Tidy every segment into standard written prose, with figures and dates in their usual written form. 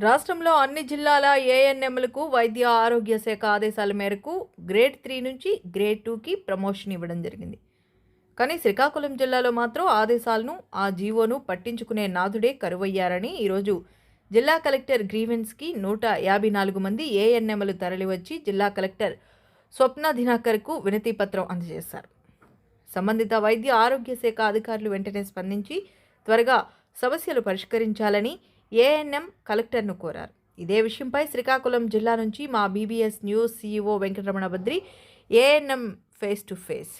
రాష్ట్రంలో అన్ని జిల్లాల ఏఎన్ఎంలకు వైద్య ఆరోగ్య శాఖ ఆదేశాల మేరకు గ్రేడ్ 3 నుంచి గ్రేడ్ 2కి ప్రమోషన్ ఇవ్వడం జరిగింది. కానీ శ్రీకాకుళం జిల్లాలో మాత్రం ఆదేశాలను ఆ జీవోను పట్టించుకునే నాథుడే కరువయ్యారని ఈరోజు జిల్లా కలెక్టర్ గ్రీవెన్స్కి 154 మంది ఏఎన్ఎంలు తరలివచ్చి జిల్లా కలెక్టర్ స్వప్న దినాకర్కు వినతి పత్రం అందజేశారు. సంబంధిత వైద్య ఆరోగ్య శాఖ అధికారులు వెంటనే స్పందించి త్వరగా సమస్యలు పరిష్కరించాలని ఏఎన్ఎం కలెక్టర్ను కోరారు. ఇదే విషయంపై శ్రీకాకుళం జిల్లా నుంచి మా BBS news CEO Venkataramana Badri ANM face to face.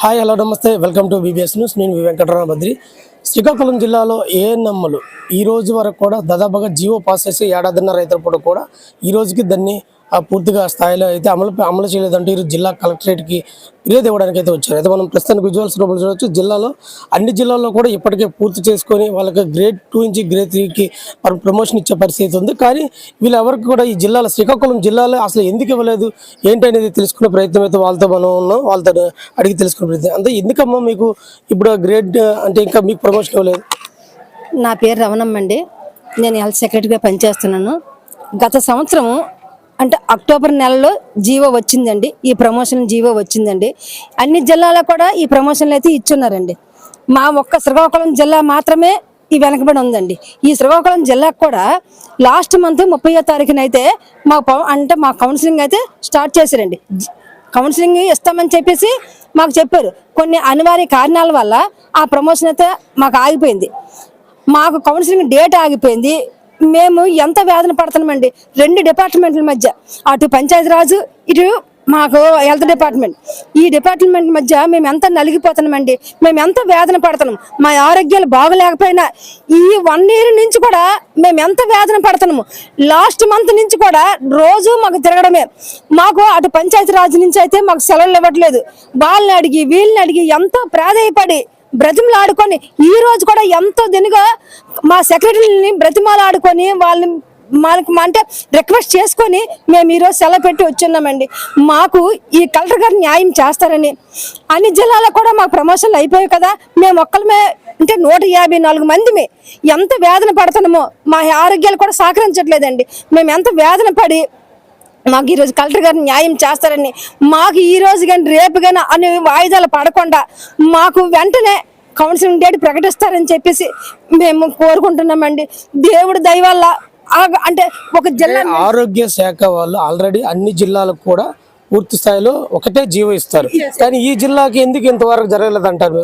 Hi, hello, నమస్తే, వెల్కమ్ టు బీబీఎస్ న్యూస్. నేను వెంకటరమణ బద్రి. శ్రీకాకుళం జిల్లాలో ఏఎన్ఎంలు ఈ రోజు వరకు కూడా దాదాపుగా జీవో పాస్ చేసి ఏడాదిన్నర రైతులు కూడా ఈ రోజుకి దాన్ని పూర్తిగా స్థాయిలో అయితే అమలు చేయలేదంటూ ఈరోజు జిల్లా కలెక్టరేట్కి ఫిర్యాదు ఇవ్వడానికి అయితే వచ్చారు. అయితే మనం ప్రస్తుతానికి విజువల్స్ రూపంలో చూడవచ్చు. జిల్లాలో అన్ని జిల్లాల్లో కూడా ఇప్పటికే పూర్తి చేసుకొని వాళ్ళకి గ్రేడ్ 2 నుంచి గ్రేడ్ 3కి ప్రమోషన్ ఇచ్చే పరిస్థితి ఉంది. కానీ వీళ్ళు ఎవరికి కూడా ఈ జిల్లాలో శ్రీకాకుళం జిల్లాలో అసలు ఎందుకు ఇవ్వలేదు ఏంటి అనేది తెలుసుకునే ప్రయత్నం అయితే వాళ్ళతో మనం ఉన్నాం. వాళ్ళతో అడిగి తెలుసుకునే ప్రయత్నం. అంటే ఎందుకమ్మా మీకు ఇప్పుడు గ్రేడ్ అంటే ఇంకా మీకు ప్రమోషన్ ఇవ్వలేదు? నా పేరు రమణమ్మ అండి. నేను హెల్త్ సెక్రటరీగా పనిచేస్తున్నాను. గత సంవత్సరం అంటే అక్టోబర్ నెలలో జీవో వచ్చిందండి, ఈ ప్రమోషన్ జీవో వచ్చిందండి. అన్ని జిల్లాలో కూడా ఈ ప్రమోషన్లు అయితే ఇచ్చున్నారండి. మా ఒక్క శ్రీకాకుళం జిల్లా మాత్రమే ఈ వెనకబడి ఉందండి. ఈ శ్రీకాకుళం జిల్లాకు కూడా లాస్ట్ మంత్ 30వ తారీఖున అయితే మా కౌన్సిలింగ్ అయితే స్టార్ట్ చేశారండి. కౌన్సిలింగ్ ఇస్తామని చెప్పేసి మాకు చెప్పారు. కొన్ని అనివార్య కారణాల వల్ల ఆ ప్రమోషన్ అయితే మాకు ఆగిపోయింది. మాకు కౌన్సిలింగ్ డేట్ ఆగిపోయింది. మేము ఎంత వేదన పడుతున్నామండి. 2 డిపార్ట్మెంట్ల మధ్య, అటు పంచాయతీరాజు, ఇటు మాకు హెల్త్ డిపార్ట్మెంట్, ఈ డిపార్ట్మెంట్ మధ్య మేము ఎంత నలిగిపోతున్నామండి. మేము ఎంత వేదన పడుతున్నాం. మా ఆరోగ్యాలు బాగలేకపోయినా ఈ 1 year నుంచి కూడా మేము ఎంత వేదన పడుతున్నాము. లాస్ట్ మంత్ నుంచి కూడా రోజు మాకు తిరగడమే. మాకు అటు పంచాయతీరాజు నుంచి అయితే మాకు సెలవులు ఇవ్వట్లేదు. వాళ్ళని అడిగి వీళ్ళని అడిగి ఎంతో ప్రాధాయపడి బ్రతిమలు ఆడుకొని ఈ రోజు కూడా ఎంతో దినుగా మా సెక్రటరీని బ్రతిమాలు ఆడుకొని వాళ్ళని అంటే రిక్వెస్ట్ చేసుకొని మేము ఈరోజు సెలవు పెట్టి వచ్చున్నామండి. మాకు ఈ కలెక్టర్ గారు న్యాయం చేస్తారని. అన్ని జిల్లాలో కూడా మాకు ప్రమోషన్లు అయిపోయాయి కదా, మేము ఒక్కలమే అంటే 154 మందిమే ఎంత వేదన పడుతున్నామో. మా ఆరోగ్యాలు కూడా సహకరించట్లేదండి. మేము ఎంత వేదన పడి మాకు ఈరోజు కలెక్టర్ గారు న్యాయం చేస్తారని, మాకు ఈ రోజు కానీ రేపు కానీ అన్ని వాయిదాలు పడకుండా మాకు వెంటనే కౌన్సిలింగ్ డేట్ ప్రకటిస్తారని చెప్పేసి మేము కోరుకుంటున్నామండి. దేవుడి దయ వల్ల అంటే ఒక జిల్లా ఆరోగ్య శాఖ వాళ్ళు ఆల్రెడీ అన్ని జిల్లాలకు కూడా పూర్తి స్థాయిలో ఒకటే జీవో ఇస్తారు. కానీ ఈ జిల్లాకి ఎందుకు ఇంతవరకు జరగలేదు అంటారు?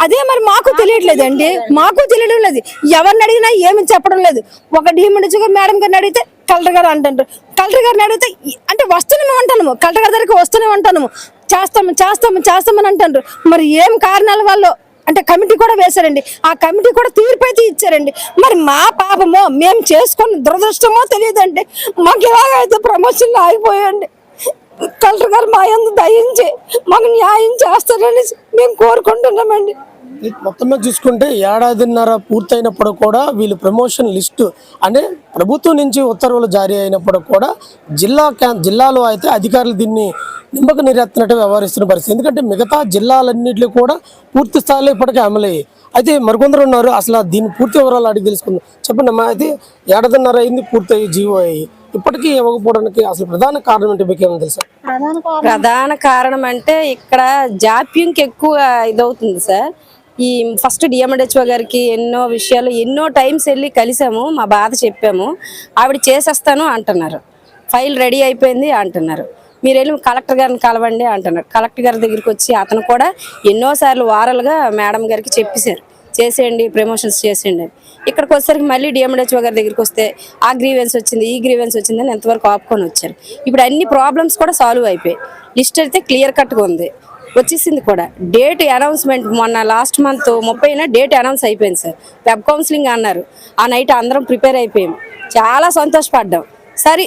అదే మరి మాకు తెలియట్లేదండి. మాకు తెలియడం లేదు. ఎవరిని అడిగినా ఏమి చెప్పడం లేదు. ఒక డిఎండిచి మేడం గారిని అడిగితే కలెక్టర్ గారు అంటారు. కలెక్టర్ గారిని అడిగితే అంటే వస్తున్నాము అంటాము, కలెక్టర్ గారి దగ్గరికి వస్తూనే ఉంటాము, చేస్తామని అంటారు. మరి ఏం కారణాల వల్ల అంటే కమిటీ కూడా వేశారండి. ఆ కమిటీ కూడా తీర్పు అయితే ఇచ్చారండి. మరి మా పాపమో మేము చేసుకున్న దురదృష్టమో తెలియదండి. మాకు ఇలాగైతే ప్రమోషన్లు ఆగిపోయండి. కలెక్టర్ గారు మా యందు దయించి మాకు న్యాయం చేస్తారని మేము కోరుకుంటున్నామండి. మొత్తం మీద చూసుకుంటే ఏడాదిన్నర పూర్తయినప్పుడు కూడా వీళ్ళు ప్రమోషన్ లిస్టు అంటే ప్రభుత్వం నుంచి ఉత్తర్వులు జారీ అయినప్పుడు కూడా జిల్లాలో అయితే అధికారులు దీన్ని నిమ్మక నీరెత్తినట్టు వ్యవహరిస్తున్న పరిస్థితి. ఎందుకంటే మిగతా జిల్లాలన్నింటిలో కూడా పూర్తి స్థాయిలో ఇప్పటికే అమలయ్యాయి. అయితే మరికొందరు ఉన్నారు, అసలు దీన్ని పూర్తి వివరాలు అడిగి తెలుసుకుందాం. చెప్పండి అమ్మా, అయితే ఏడాదిన్నర అయింది పూర్తయి జీవో అయ్యి ఇప్పటికీ ఇవ్వకపోవడానికి అసలు ప్రధాన కారణం అంటే మీకు ఏమైనా తెలుసా? ప్రధాన కారణం అంటే ఇక్కడ జాప్యంకి ఎక్కువ ఇదవుతుంది సార్. ఈ ఫస్ట్ డిఎండిహెచ్ఓ గారికి ఎన్నో టైమ్స్ వెళ్ళి కలిసాము, మా బాధ చెప్పాము. ఆవిడ చేసేస్తాను అంటున్నారు. ఫైల్ రెడీ అయిపోయింది అంటున్నారు. మీరు వెళ్ళి కలెక్టర్ గారిని కలవండి అంటున్నారు. కలెక్టర్ గారి దగ్గరికి వచ్చి అతను కూడా ఎన్నోసార్లు వారాలుగా మేడం గారికి చెప్పేశారు, చేసేయండి ప్రమోషన్స్ చేసేయండి అని. ఇక్కడికి వచ్చేసరికి మళ్ళీ డిఎండిహెచ్ఓ గారి దగ్గరికి వస్తే ఆ గ్రీవెన్స్ వచ్చింది, ఈ గ్రీవెన్స్ వచ్చిందని ఎంతవరకు ఆపుకొని వచ్చారు. ఇప్పుడు అన్ని ప్రాబ్లమ్స్ కూడా సాల్వ్ అయిపోయాయి. లిస్ట్ అయితే క్లియర్ కట్గా ఉంది, వచ్చేసింది కూడా. డేట్ అనౌన్స్మెంట్ మొన్న లాస్ట్ మంత్ 30న డేట్ అనౌన్స్ అయిపోయింది సార్. వెబ్ కౌన్సిలింగ్ అన్నారు. ఆ నైట్ అందరం ప్రిపేర్ అయిపోయాం, చాలా సంతోషపడ్డాం. సరే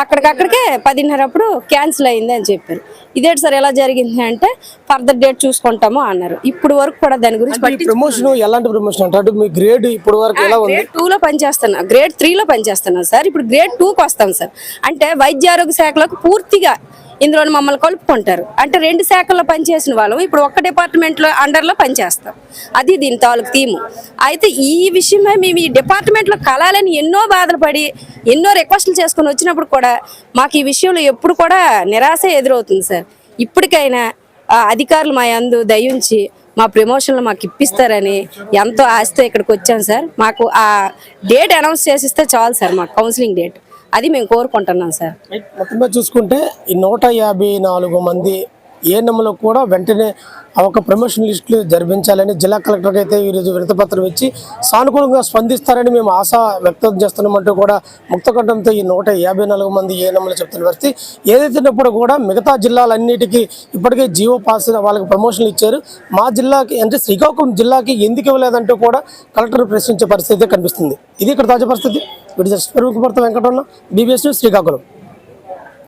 అక్కడికక్కడికే 10:30 అప్పుడు క్యాన్సిల్ అయింది అని చెప్పారు. ఇదేంటి సార్ ఎలా జరిగింది అంటే ఫర్దర్ డేట్ చూసుకుంటాము అన్నారు. ఇప్పుడు వరకు కూడా దాని గురించి ఎలాంటి ప్రమోషన్ అంటే మీ గ్రేడ్ ఇప్పుడు వరకు ఎలా ఉంది? గ్రేడ్ 2లో పనిచేస్తున్నా, గ్రేడ్ 3లో పనిచేస్తున్నాను సార్. ఇప్పుడు గ్రేడ్ 2కి వస్తాం సార్. అంటే వైద్య ఆరోగ్య శాఖలకు పూర్తిగా ఇందులో మమ్మల్ని కలుపుకుంటారు. అంటే 2 శాఖల్లో పనిచేసిన వాళ్ళం ఇప్పుడు ఒక్క డిపార్ట్మెంట్లో అండర్లో పనిచేస్తాం. అది దీని తాలూకు థీము. అయితే ఈ విషయమై మేము ఈ డిపార్ట్మెంట్లో కలాలని ఎన్నో బాధలు పడి ఎన్నో రిక్వెస్ట్లు చేసుకుని వచ్చినప్పుడు కూడా మాకు ఈ విషయంలో ఎప్పుడు కూడా నిరాశ ఎదురవుతుంది సార్. ఇప్పటికైనా అధికారులు మా యందు దయించి మా ప్రమోషన్లు మాకు ఇప్పిస్తారని ఎంతో ఆశతో ఇక్కడికి వచ్చాను సార్. మాకు ఆ డేట్ అనౌన్స్ చేసిస్తే చాలు సార్, మాకు కౌన్సిలింగ్ డేట్ అది మేము కోరుకుంటున్నాం సార్. మొత్తంగా చూసుకుంటే ఈ 154 మంది ఏఎన్ఎంలో కూడా వెంటనే ఒక ప్రమోషన్ లిస్టులు జరిపించాలని జిల్లా కలెక్టర్కి అయితే ఈరోజు వినతిపత్రం ఇచ్చి సానుకూలంగా స్పందిస్తారని మేము ఆశ వ్యక్తం చేస్తున్నామంటూ కూడా ముక్తకంఠంతో ఈ 154 మంది ఏఎన్ఎంలు చెప్తున్న పరిస్థితి. ఏదైతున్నప్పుడు కూడా మిగతా జిల్లాలన్నిటికీ ఇప్పటికే జీవో పాస్ వాళ్ళకి ప్రమోషన్లు ఇచ్చారు, మా జిల్లాకి అంటే శ్రీకాకుళం జిల్లాకి ఎందుకు ఇవ్వలేదంటూ కూడా కలెక్టర్ ప్రశ్నించే పరిస్థితి కనిపిస్తుంది. ఇది ఇక్కడ తాజా పరిస్థితి. వీటి వెంకటరమణ, బీబీఎస్ న్యూస్, శ్రీకాకుళం.